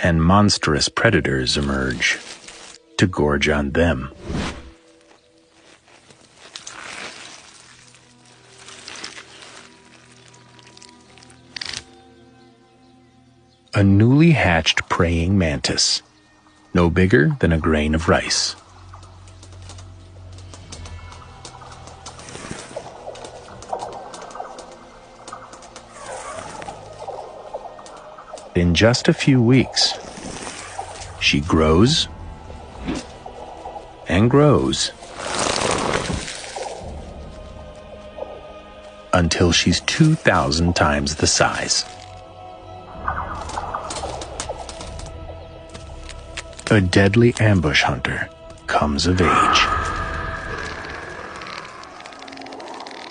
and monstrous predators emerge to gorge on them. A newly hatched praying mantis, no bigger than a grain of rice. In just a few weeks, she grows and grows until she's 2,000 times the size. A deadly ambush hunter comes of age.